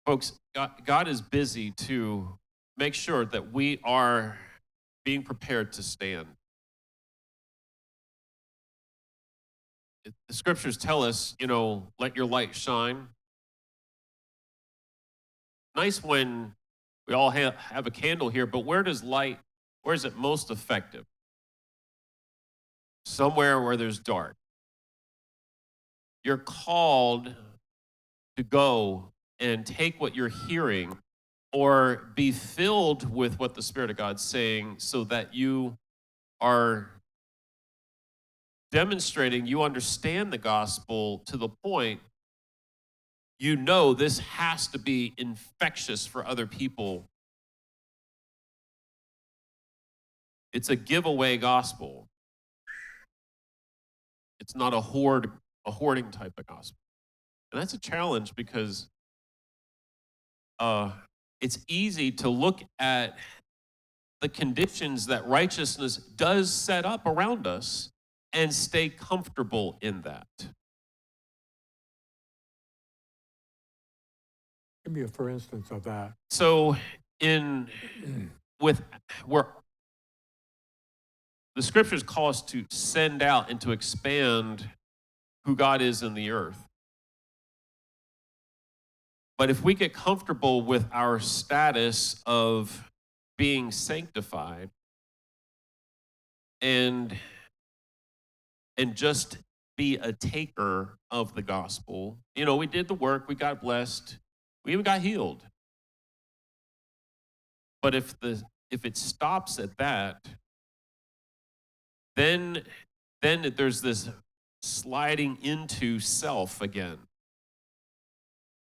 Folks, God is busy to make sure that we are being prepared to stand. The scriptures tell us, let your light shine. Nice when we all have a candle here, but where is it most effective? Somewhere where there's dark. You're called to go and take what you're hearing or be filled with what the Spirit of God's saying so that you are demonstrating you understand the gospel to the point this has to be infectious for other people. It's a giveaway gospel. It's not a hoarding type of gospel. And that's a challenge because it's easy to look at the conditions that righteousness does set up around us and stay comfortable in that. Give me a for instance of that. So where the scriptures call us to send out and to expand who God is in the earth. But if we get comfortable with our status of being sanctified and just be a taker of the gospel, we did the work, we got blessed, we even got healed. But if it stops at that, then there's this sliding into self again.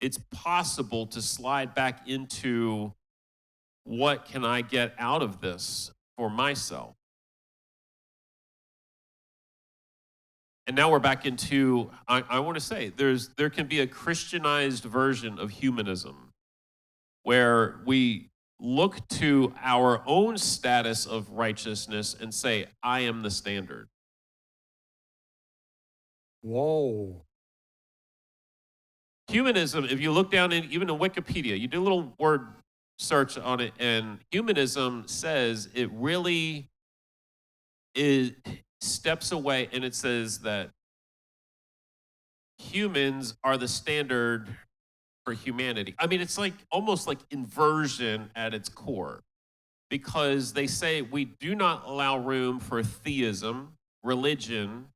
It's possible to slide back into what can I get out of this for myself. And now we're back into, I want to say, there can be a Christianized version of humanism where we look to our own status of righteousness and say, I am the standard. Whoa. Humanism, if you look down even in Wikipedia, you do a little word search on it, and humanism says it really steps away, and it says that humans are the standard for humanity. I mean, it's almost like inversion at its core, because they say we do not allow room for theism, religion,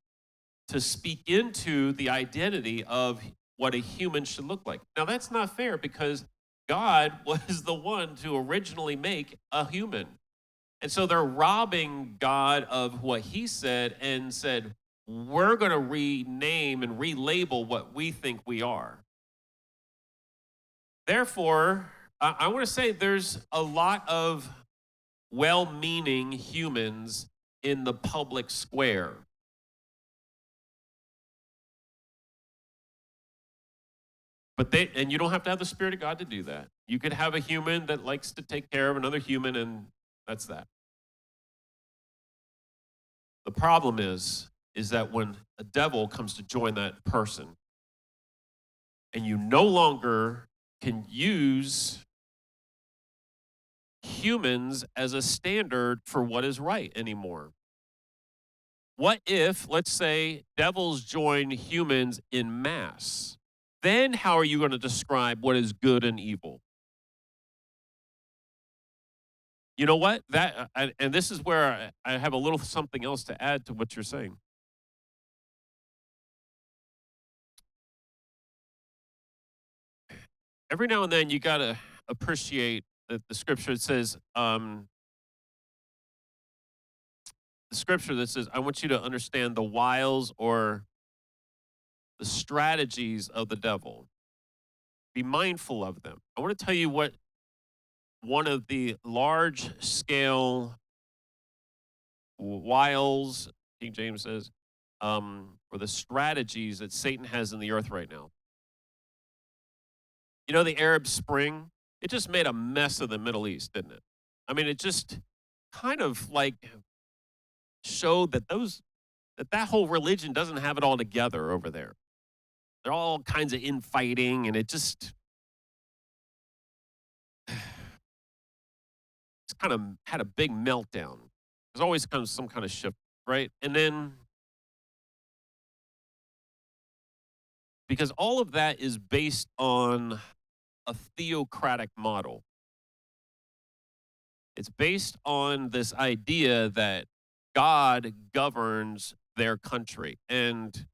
to speak into the identity of what a human should look like. Now, that's not fair because God was the one to originally make a human. And so they're robbing God of what he said and said, we're going to rename and relabel what we think we are. Therefore, I want to say there's a lot of well-meaning humans in the public square. And you don't have to have the Spirit of God to do that. You could have a human that likes to take care of another human, and that's that. The problem is that when a devil comes to join that person, and you no longer can use humans as a standard for what is right anymore. What if, let's say, devils join humans in mass? Then how are you going to describe what is good and evil? You know what? And this is where I have a little something else to add to what you're saying. Every now and then you got to appreciate that the scripture says, the scripture that says, I want you to understand the wiles or the strategies of the devil. Be mindful of them. I want to tell you what one of the large-scale wiles, King James says, or the strategies that Satan has in the earth right now. The Arab Spring, it just made a mess of the Middle East, didn't it? I mean, it just kind of showed that that whole religion doesn't have it all together over there. They're all kinds of infighting, and it just, kind of had a big meltdown. There's always kind of some kind of shift, right? And then because all of that is based on a theocratic model. It's based on this idea that God governs their country. And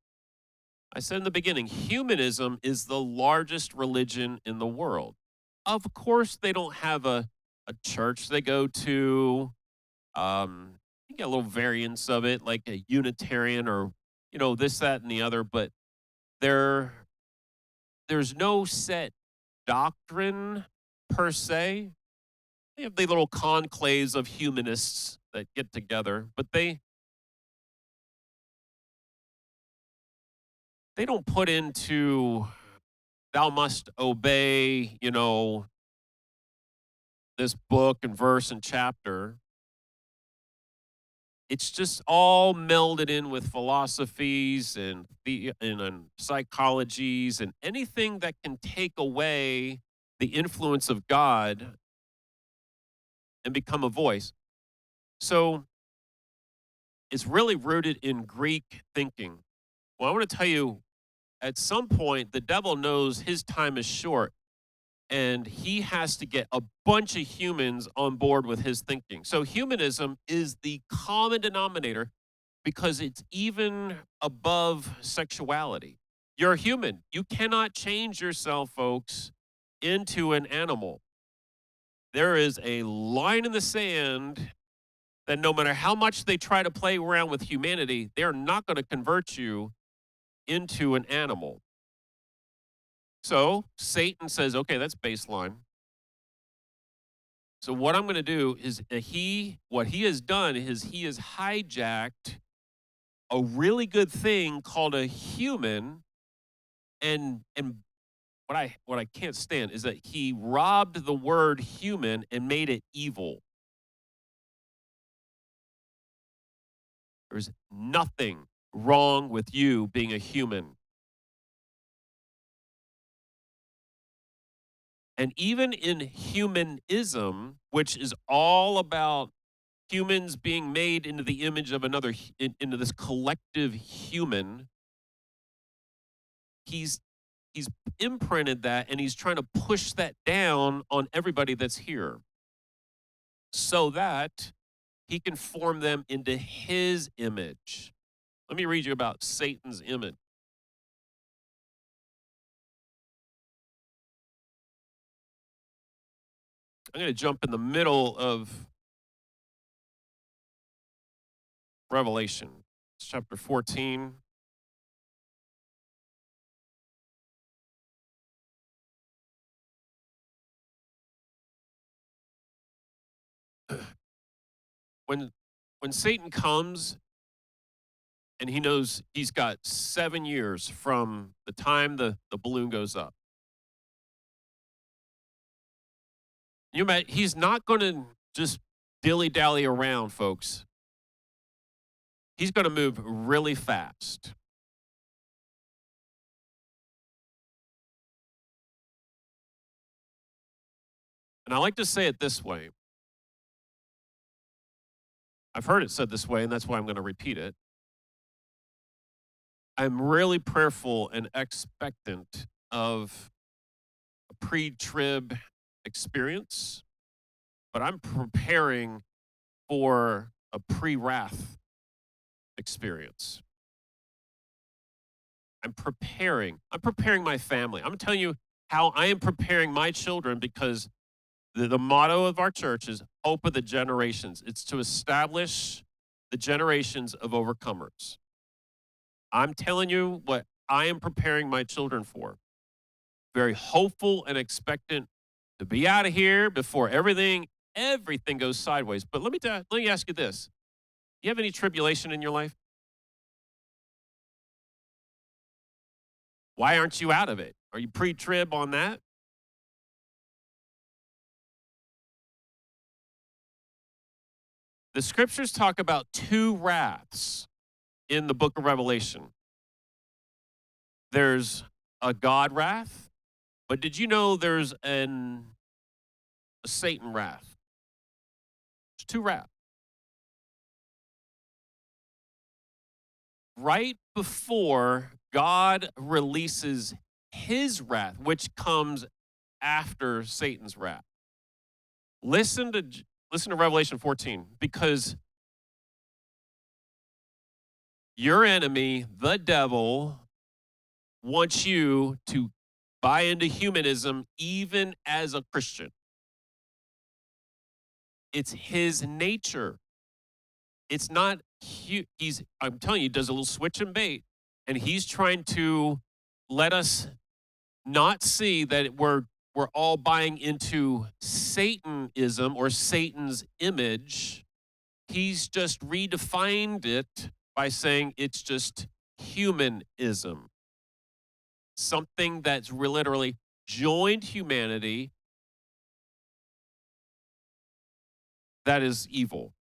I said in the beginning, humanism is the largest religion in the world. Of course, they don't have a church they go to. You get a little variance of it, like a Unitarian or, this, that, and the other, but there, there's no set doctrine per se. They have the little conclaves of humanists that get together, but they don't put into thou must obey, this book and verse and chapter. It's just all melded in with philosophies and psychologies and anything that can take away the influence of God and become a voice. So it's really rooted in Greek thinking. Well, I want to tell you, at some point, the devil knows his time is short and he has to get a bunch of humans on board with his thinking. So humanism is the common denominator because it's even above sexuality. You're human. You cannot change yourself, folks, into an animal. There is a line in the sand that no matter how much they try to play around with humanity, they're not going to convert you into an animal. So Satan says, okay, that's baseline. So what I'm going to do is what he has done is he has hijacked a really good thing called a human, and what I can't stand is that he robbed the word human and made it evil. There's nothing wrong with you being a human. And even in humanism, which is all about humans being made into the image of another, into this collective human, he's imprinted that and he's trying to push that down on everybody that's here so that he can form them into his image. Let me read you about Satan's image. I'm going to jump in the middle of Revelation. It's chapter 14. When Satan comes and he knows he's got 7 years from the time the balloon goes up. He's not going to just dilly-dally around, folks. He's going to move really fast. And I like to say it this way. I've heard it said this way, and that's why I'm going to repeat it. I'm really prayerful and expectant of a pre-trib experience, but I'm preparing for a pre-wrath experience. I'm preparing my family. I'm telling you how I am preparing my children because the motto of our church is hope of the generations. It's to establish the generations of overcomers. I'm telling you what I am preparing my children for. Very hopeful and expectant to be out of here before everything goes sideways. But let me ask you this. Do you have any tribulation in your life? Why aren't you out of it? Are you pre-trib on that? The scriptures talk about two wraths in the book of Revelation. There's a God wrath, but did you know there's a Satan wrath? to wrath. Right before God releases his wrath, which comes after Satan's wrath. Listen to Revelation 14, because your enemy, the devil, wants you to buy into humanism even as a Christian. It's his nature. It's not, I'm telling you, he does a little switch and bait, and he's trying to let us not see that we're all buying into Satanism or Satan's image. He's just redefined it by saying it's just humanism. Something that's literally joined humanity that is evil.